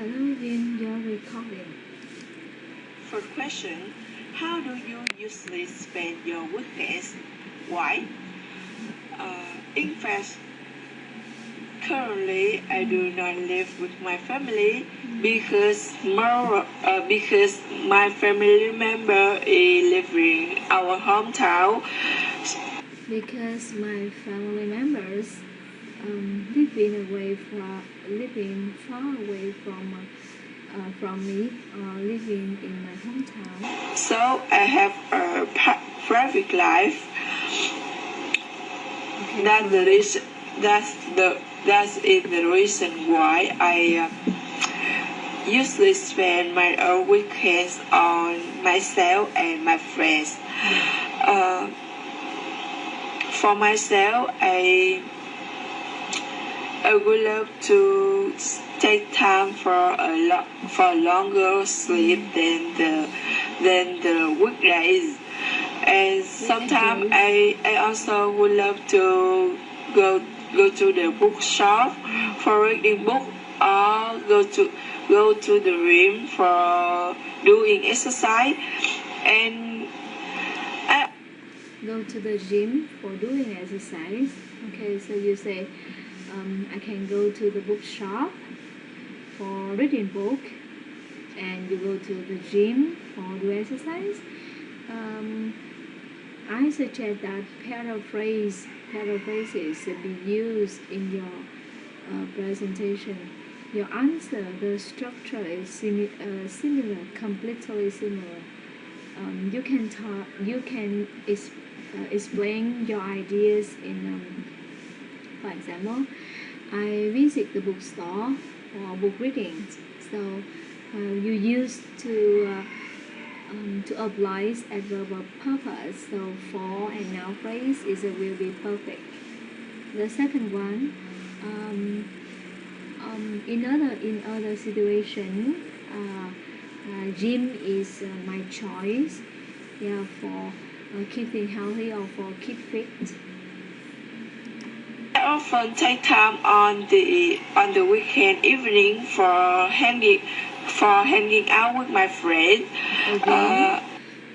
Hello, Vin, you're recording. First question, how do you usually spend your weekends? Why? In fact, currently I do not live with my family because my family member is living in our hometown. Because my family members living far away from me, living in my hometown. So I have a private life. Okay, That is the reason why I usually spend my weekends on myself and my friends. For myself, I would love to take time for longer sleep than the weekdays. And sometimes I also would love to go to the bookshop for reading book or go to the gym for doing exercise. And I go to the gym for doing exercise. Okay, so you say I can go to the bookshop for reading book, and you go to the gym for do exercise. I suggest that paraphrases be used in your presentation. Your answer, the structure is similar, completely similar. You can explain your ideas in, for example, I visit the bookstore for book reading. So you use to apply adverb of purpose. So for and now phrase will be perfect. The second one, in other situation, gym is my choice. Yeah, for keeping healthy or for keep fit. I often take time on the weekend evening for hanging out with my friends.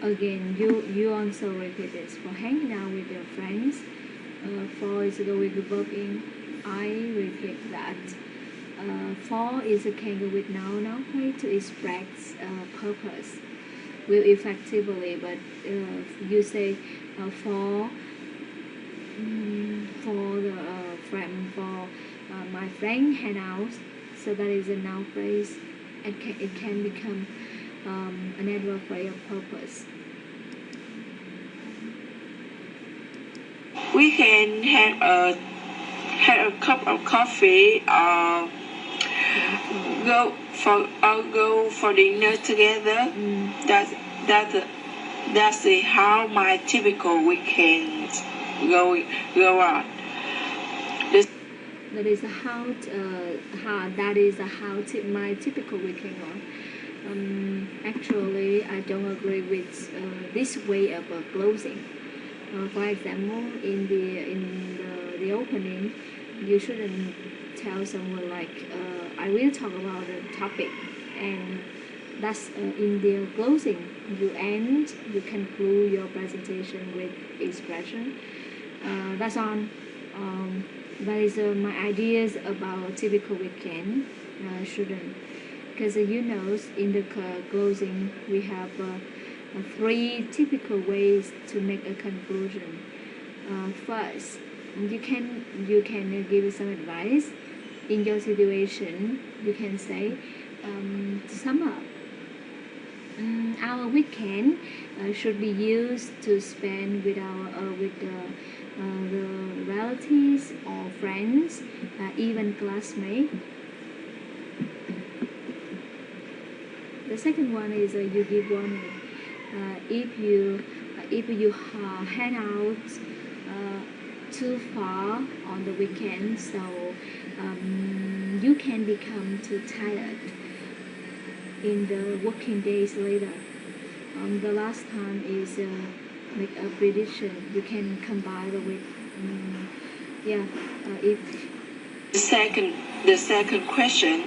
Again, you also repeat this for hanging out with your friends. For is the with the verb in. I repeat that. For is a can go with now phrase to express purpose. Will effectively, but you say for the friend for my friend hang out. So that is a noun phrase. It can become an adverb phrase of purpose. We can have a cup of coffee or go for dinner together. That's how my typical weekends go on. That is how my typical weekend on. Actually, I don't agree with this way of closing. For example, in the opening, you shouldn't tell someone like I will talk about the topic, and that's in the closing. You conclude your presentation with expression. That's on. That is my ideas about typical weekend. Shouldn't, because in the closing we have 3 typical ways to make a conclusion. First, you can give some advice in your situation. You can say, to sum up, our weekend should be used to spend with the relatives or friends, even classmates. The second one is you give warning. If you hang out too far on the weekend, so you can become too tired in the working days later. The last time is make a prediction. You can combine with if The second question,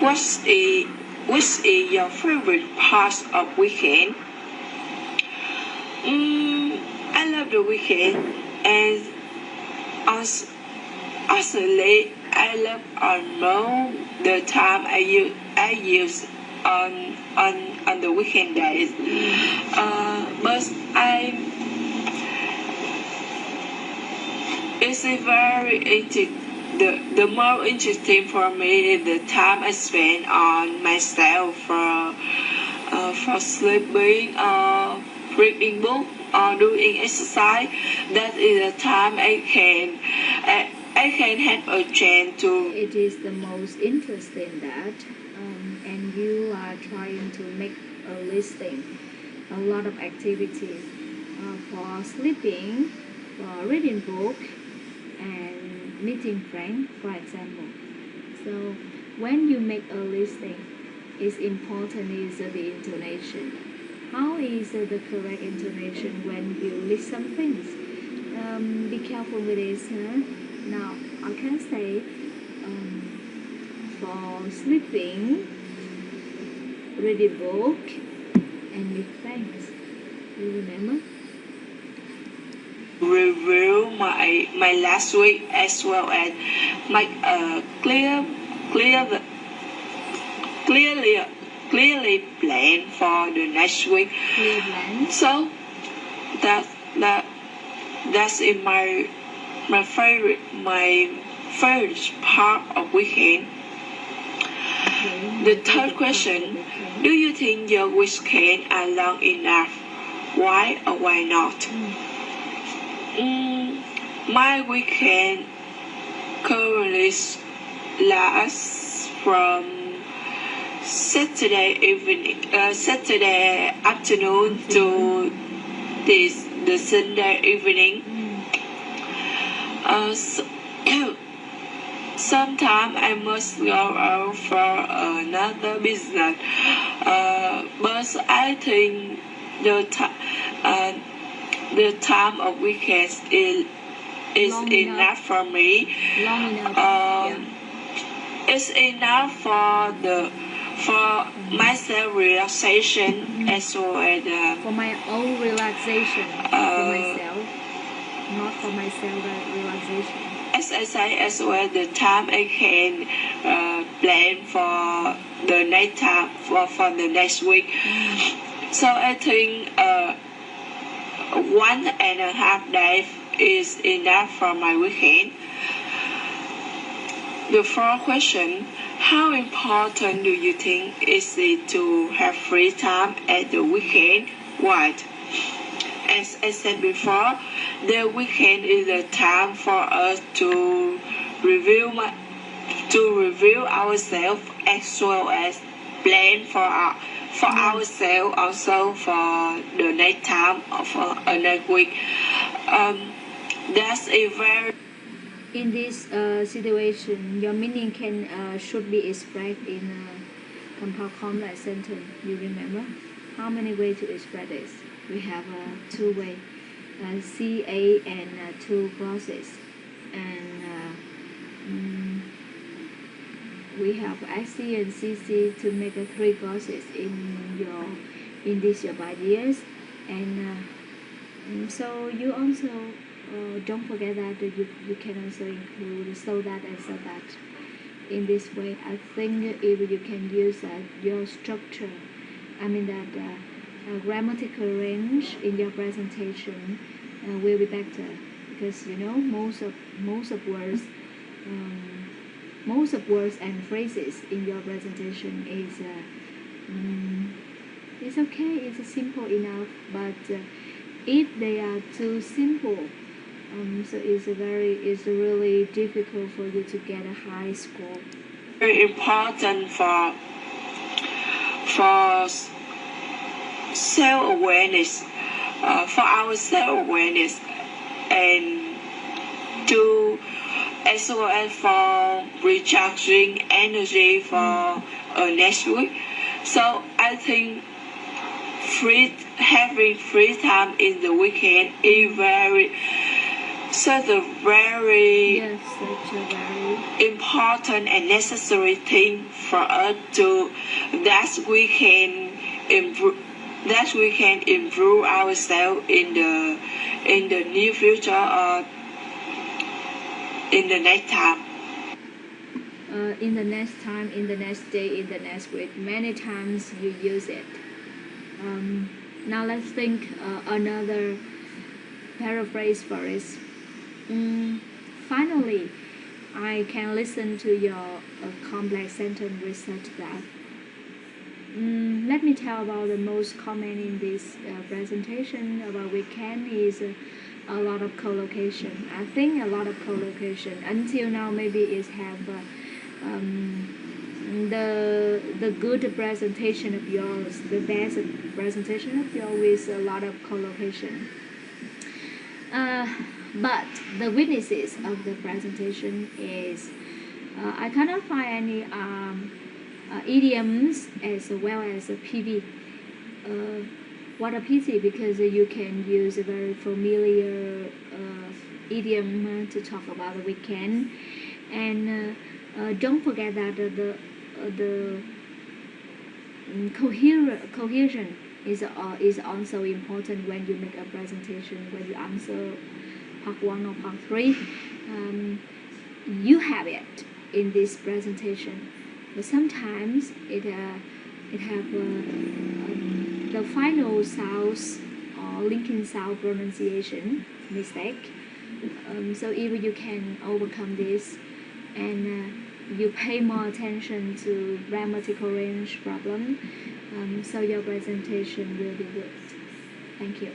which is your favorite part of weekend? I love the weekend, and honestly, I love almost the time I use on the weekend days. But it's a very the more interesting for me is the time I spend on myself for sleeping or reading book or doing exercise. That is the time I can have a chance to. It is the most interesting that, and you are trying to make a listing, a lot of activities for sleeping, for reading book, and meeting friends, for example. So when you make a listing, it's important is the intonation. How is the correct intonation when you list some things? Be careful with this. Now, I can say for sleeping, reading book, and meet friends. You remember? Review my last week as well as make a clearly plan for the next week. Clear plan. So that's in my first part of weekend. Okay. The third question: do you think your weekend are long enough? Why or why not? My weekend currently lasts from Saturday afternoon to the Sunday evening. Sometimes I must go out for another business, but I think the time of weekends is enough for me. Long enough. It's enough for my self relaxation as well as For my own relaxation, for myself, not for myself relaxation. As I say, as well the time I can plan for the next time for the next week. So I think 1.5 days is enough for my weekend. The fourth question: how important do you think is it to have free time at the weekend? Why? As I said before, the weekend is the time for us to review ourselves as well as plan for ourselves, also for the next time for next week. That's a very. In this situation, your meaning should be expressed in a compound complex sentence. You remember how many ways to express this? We have two ways, CA and two clauses, and we have SC and CC to make three clauses in your ideas, and so you also don't forget that you can also include so that and so that. In this way, I think if you can use your structure, I mean that grammatical range in your presentation will be better, because most of words and phrases in your presentation is it's okay, it's simple enough, but if they are too simple, so it's really difficult for you to get a high score. Very important for self-awareness, for our self-awareness, and to as well as for recharging energy for next week. So I think having free time in the weekend is very such a very Yes, such a very important and necessary thing for us to that we can improve ourselves in the near future or in the next time. In the next time, in the next day, in the next week, many times you use it. Now let's think another paraphrase for it. Finally, I can listen to your complex sentence research that. Let me tell about the most common in this presentation about weekend is a lot of collocation. I think a lot of collocation until now maybe is have the good presentation of yours, the best presentation of yours with a lot of collocation. But the weaknesses of the presentation is I cannot find any idioms as well as a PV. What a pity, because you can use a very familiar idiom to talk about the weekend, and don't forget that the cohesion is also important when you make a presentation. When you answer part 1 or part 3, you have it in this presentation, but sometimes it have the final sounds or linking sound pronunciation mistake. So if you can overcome this and you pay more attention to grammatical range problem, so your presentation will be good. Thank you.